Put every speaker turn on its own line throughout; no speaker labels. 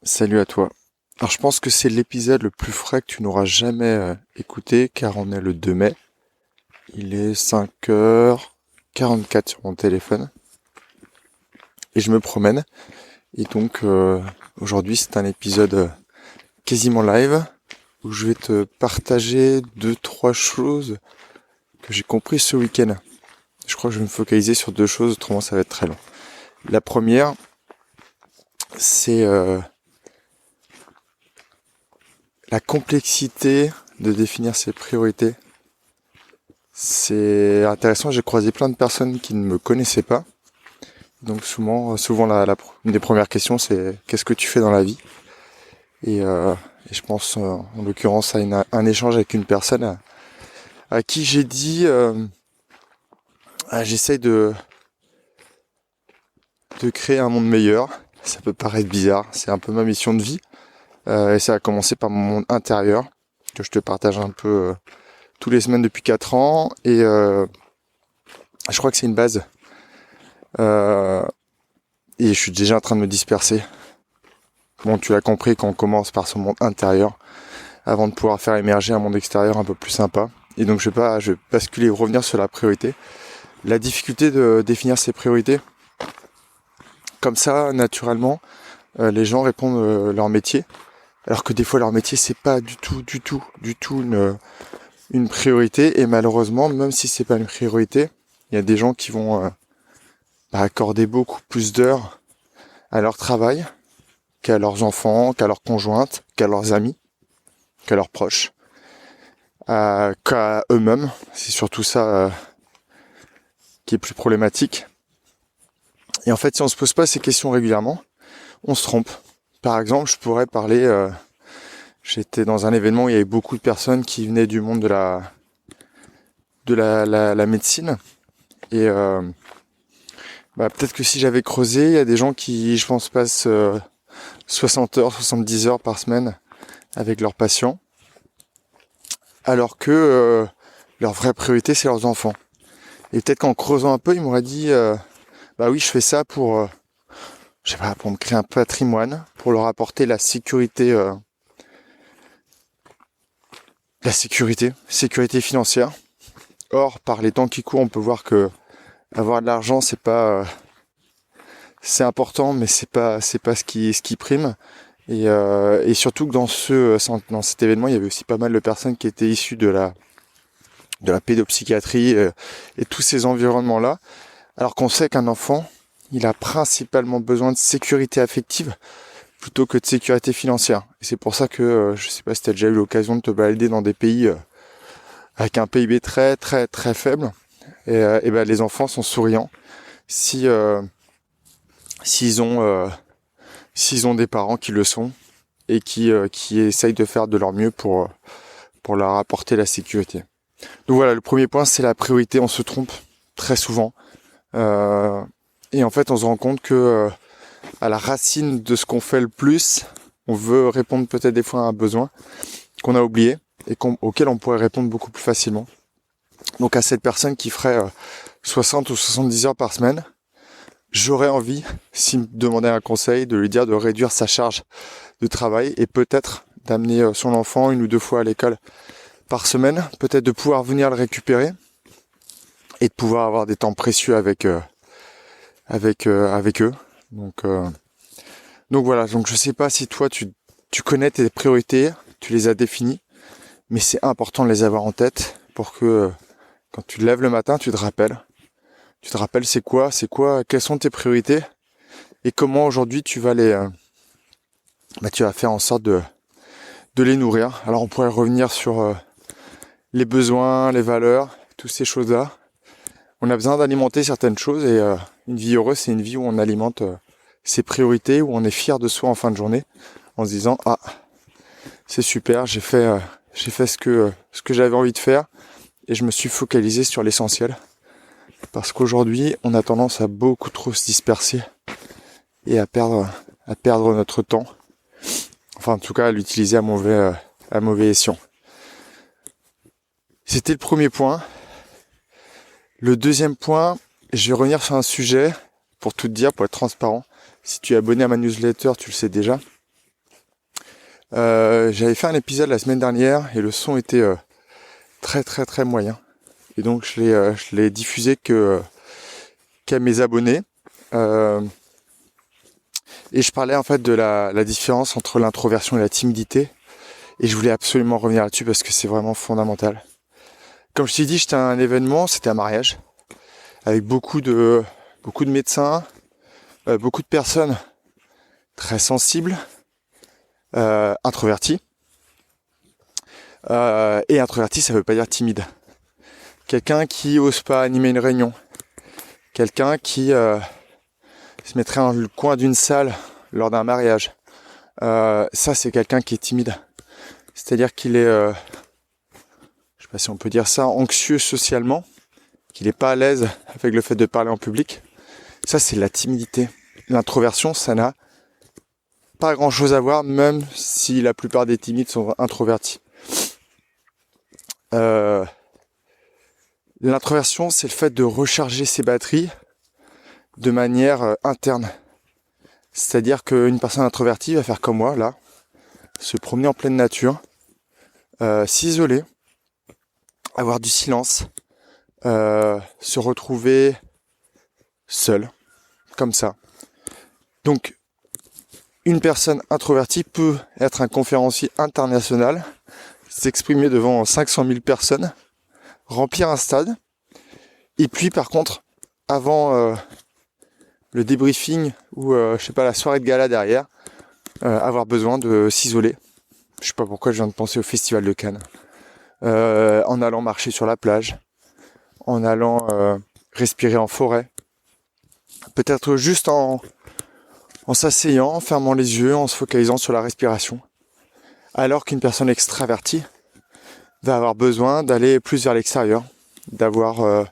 Salut à toi. Alors je pense que c'est l'épisode le plus frais que tu n'auras jamais écouté car on est le 2 mai. Il est 5h44 sur mon téléphone et je me promène. Et donc aujourd'hui c'est un épisode quasiment live où je vais te partager 2-3 choses que j'ai compris ce week-end. Je crois que je vais me focaliser sur 2 choses, autrement ça va être très long. La première, c'est la complexité de définir ses priorités. C'est intéressant, j'ai croisé plein de personnes qui ne me connaissaient pas. Donc souvent une des premières questions c'est qu'est-ce que tu fais dans la vie et je pense en l'occurrence à un échange avec une personne à qui j'ai dit j'essaye de créer un monde meilleur. Ça peut paraître bizarre, c'est un peu ma mission de vie et ça a commencé par mon monde intérieur que je te partage un peu tous les semaines depuis 4 ans et je crois que c'est une base. Et je suis déjà en train de me disperser. Bon, tu l'as compris quand on commence par son monde intérieur, avant de pouvoir faire émerger un monde extérieur un peu plus sympa. Et donc je vais basculer, revenir sur la priorité. La difficulté de définir ses priorités. Comme ça, naturellement, les gens répondent leur métier. Alors que des fois leur métier c'est pas du tout une priorité. Et malheureusement, même si c'est pas une priorité, il y a des gens qui vont accorder beaucoup plus d'heures à leur travail qu'à leurs enfants, qu'à leurs conjointes, qu'à leurs amis, qu'à leurs proches, qu'à eux-mêmes. C'est surtout ça qui est plus problématique. Et en fait, si on se pose pas ces questions régulièrement, on se trompe. Par exemple, je pourrais parler... j'étais dans un événement où il y avait beaucoup de personnes qui venaient du monde de la médecine. Et peut-être que si j'avais creusé, il y a des gens qui, je pense, passent 60 heures, 70 heures par semaine avec leurs patients, alors que leur vraie priorité c'est leurs enfants. Et peut-être qu'en creusant un peu, ils m'auraient dit oui, je fais ça pour pour me créer un patrimoine, pour leur apporter la sécurité financière. Or, par les temps qui courent, on peut voir que avoir de l'argent c'est pas c'est important, mais c'est pas ce qui prime. Et surtout que dans cet événement, il y avait aussi pas mal de personnes qui étaient issues de la pédopsychiatrie et tous ces environnements-là. Alors qu'on sait qu'un enfant, il a principalement besoin de sécurité affective plutôt que de sécurité financière. Et c'est pour ça que je sais pas si tu as déjà eu l'occasion de te balader dans des pays avec un PIB très très très faible. Et les enfants sont souriants s'ils ont des parents qui le sont et qui essayent de faire de leur mieux pour leur apporter la sécurité. Donc voilà, le premier point c'est la priorité, on se trompe très souvent. Et en fait on se rend compte que à la racine de ce qu'on fait le plus, on veut répondre peut-être des fois à un besoin qu'on a oublié et auquel on pourrait répondre beaucoup plus facilement. Donc à cette personne qui ferait 60 ou 70 heures par semaine, j'aurais envie, s'il me demandait un conseil, de lui dire de réduire sa charge de travail et peut-être d'amener son enfant 1 ou 2 fois à l'école par semaine, peut-être de pouvoir venir le récupérer et de pouvoir avoir des temps précieux avec eux. Donc voilà, donc je sais pas si toi tu connais tes priorités, tu les as définies, mais c'est important de les avoir en tête pour que quand tu te lèves le matin, tu te rappelles c'est quoi, quelles sont tes priorités et comment aujourd'hui tu vas tu vas faire en sorte de les nourrir. Alors on pourrait revenir sur les besoins, les valeurs, toutes ces choses-là. On a besoin d'alimenter certaines choses et une vie heureuse, c'est une vie où on alimente ses priorités, où on est fier de soi en fin de journée, en se disant c'est super, j'ai fait ce que j'avais envie de faire et je me suis focalisé sur l'essentiel. Parce qu'aujourd'hui, on a tendance à beaucoup trop se disperser et à perdre notre temps. Enfin, en tout cas, à l'utiliser à mauvais escient. C'était le premier point. Le deuxième point, je vais revenir sur un sujet, pour tout te dire, pour être transparent. Si tu es abonné à ma newsletter, tu le sais déjà. J'avais fait un épisode la semaine dernière et le son était très très très moyen. Et donc je l'ai diffusé qu'à mes abonnés. Et je parlais en fait de la différence entre l'introversion et la timidité. Et je voulais absolument revenir là-dessus parce que c'est vraiment fondamental. Comme je t'ai dit, j'étais à un événement, c'était un mariage, avec beaucoup de médecins, beaucoup de personnes très sensibles, introverties. Et introverti, ça veut pas dire timide. Quelqu'un qui ose pas animer une réunion. Quelqu'un qui se mettrait dans le coin d'une salle lors d'un mariage. Ça, c'est quelqu'un qui est timide. C'est-à-dire qu'il est, je sais pas si on peut dire ça, anxieux socialement, qu'il n'est pas à l'aise avec le fait de parler en public. Ça, c'est la timidité. L'introversion, ça n'a pas grand-chose à voir, même si la plupart des timides sont introvertis. L'introversion, c'est le fait de recharger ses batteries de manière interne. C'est-à-dire qu'une personne introvertie va faire comme moi, là, se promener en pleine nature, s'isoler, avoir du silence, se retrouver seul, comme ça. Donc, une personne introvertie peut être un conférencier international, s'exprimer devant 500 000 personnes, remplir un stade, et puis par contre, avant le débriefing ou je sais pas, la soirée de gala derrière, avoir besoin de s'isoler. Je sais pas pourquoi je viens de penser au Festival de Cannes. En allant marcher sur la plage, en allant respirer en forêt, peut-être juste en s'asseyant, en fermant les yeux, en se focalisant sur la respiration. Alors qu'une personne extravertie va avoir besoin d'aller plus vers l'extérieur, d'avoir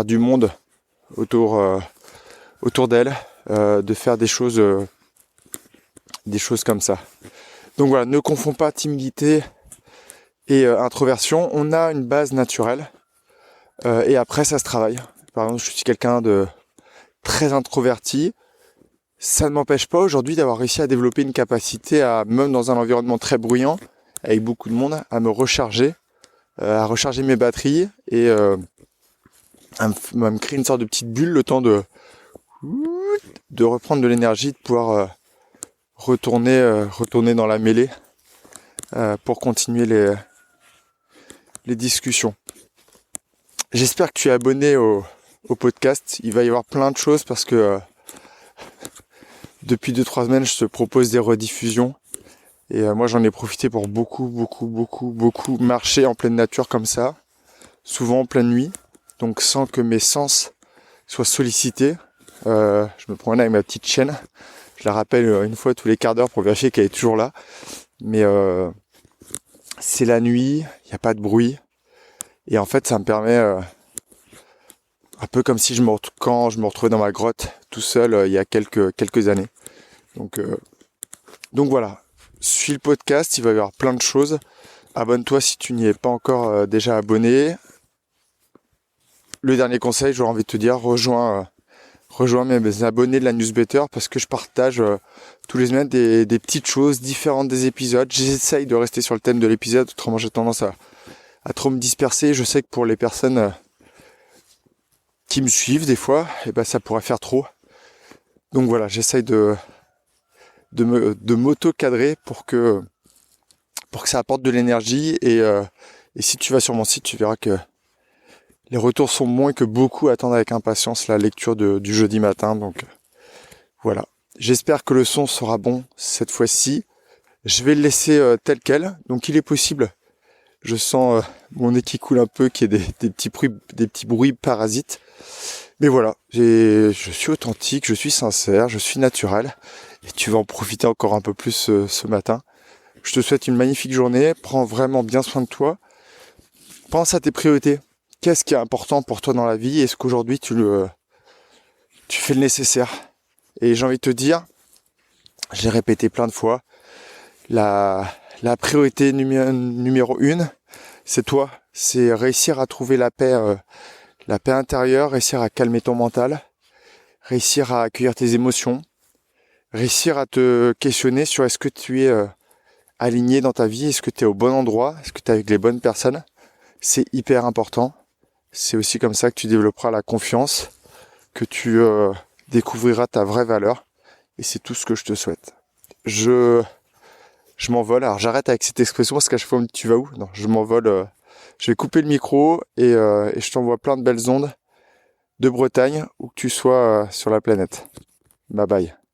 du monde autour d'elle, de faire des choses comme ça. Donc voilà, ne confonds pas timidité et introversion. On a une base naturelle et après ça se travaille. Par exemple, je suis quelqu'un de très introverti. Ça ne m'empêche pas aujourd'hui d'avoir réussi à développer une capacité à, même dans un environnement très bruyant, avec beaucoup de monde, à me recharger, à recharger mes batteries et à me créer une sorte de petite bulle, le temps de reprendre de l'énergie, de pouvoir retourner dans la mêlée pour continuer les discussions. J'espère que tu es abonné au podcast. Il va y avoir plein de choses parce que depuis 2-3 semaines, je te propose des rediffusions. Et moi, j'en ai profité pour beaucoup marcher en pleine nature comme ça. Souvent en pleine nuit. Donc sans que mes sens soient sollicités. Je me promène avec ma petite chienne. Je la rappelle une fois tous les quarts d'heure pour vérifier qu'elle est toujours là. Mais c'est la nuit, il n'y a pas de bruit. Et en fait, ça me permet, un peu comme si quand je me retrouvais dans ma grotte tout seul il y a quelques années. Donc voilà, suis le podcast, il va y avoir plein de choses. Abonne-toi si tu n'y es pas encore déjà abonné. Le dernier conseil, j'aurais envie de te dire, rejoins mes abonnés de la newsletter parce que je partage tous les semaines des petites choses différentes des épisodes. J'essaye de rester sur le thème de l'épisode, autrement j'ai tendance à trop me disperser. Je sais que pour les personnes qui me suivent des fois, ça pourrait faire trop. Donc voilà, j'essaye de m'auto-cadrer pour que ça apporte de l'énergie et si tu vas sur mon site, tu verras que les retours sont bons et que beaucoup attendent avec impatience la lecture du jeudi matin. Donc voilà. J'espère que le son sera bon cette fois-ci. Je vais le laisser tel quel. Donc il est possible. Je sens mon nez qui coule un peu, qu'il y ait des petits bruits parasites. Mais voilà. Je suis authentique, je suis sincère, je suis naturel. Et tu vas en profiter encore un peu plus ce matin. Je te souhaite une magnifique journée. Prends vraiment bien soin de toi. Pense à tes priorités. Qu'est-ce qui est important pour toi dans la vie? Est-ce qu'aujourd'hui tu fais le nécessaire? Et j'ai envie de te dire, j'ai répété plein de fois, la priorité numéro 1, c'est toi. C'est réussir à trouver la paix intérieure, réussir à calmer ton mental, réussir à accueillir tes émotions, réussir à te questionner sur est-ce que tu es aligné dans ta vie? Est-ce que tu es au bon endroit? Est-ce que tu es avec les bonnes personnes? C'est hyper important. C'est aussi comme ça que tu développeras la confiance, que tu découvriras ta vraie valeur. Et c'est tout ce que je te souhaite. Je m'envole. Alors j'arrête avec cette expression parce qu'à chaque fois on me dit tu vas où? Non, je m'envole. Je vais couper le micro et je t'envoie plein de belles ondes de Bretagne, où que tu sois sur la planète. Bye bye.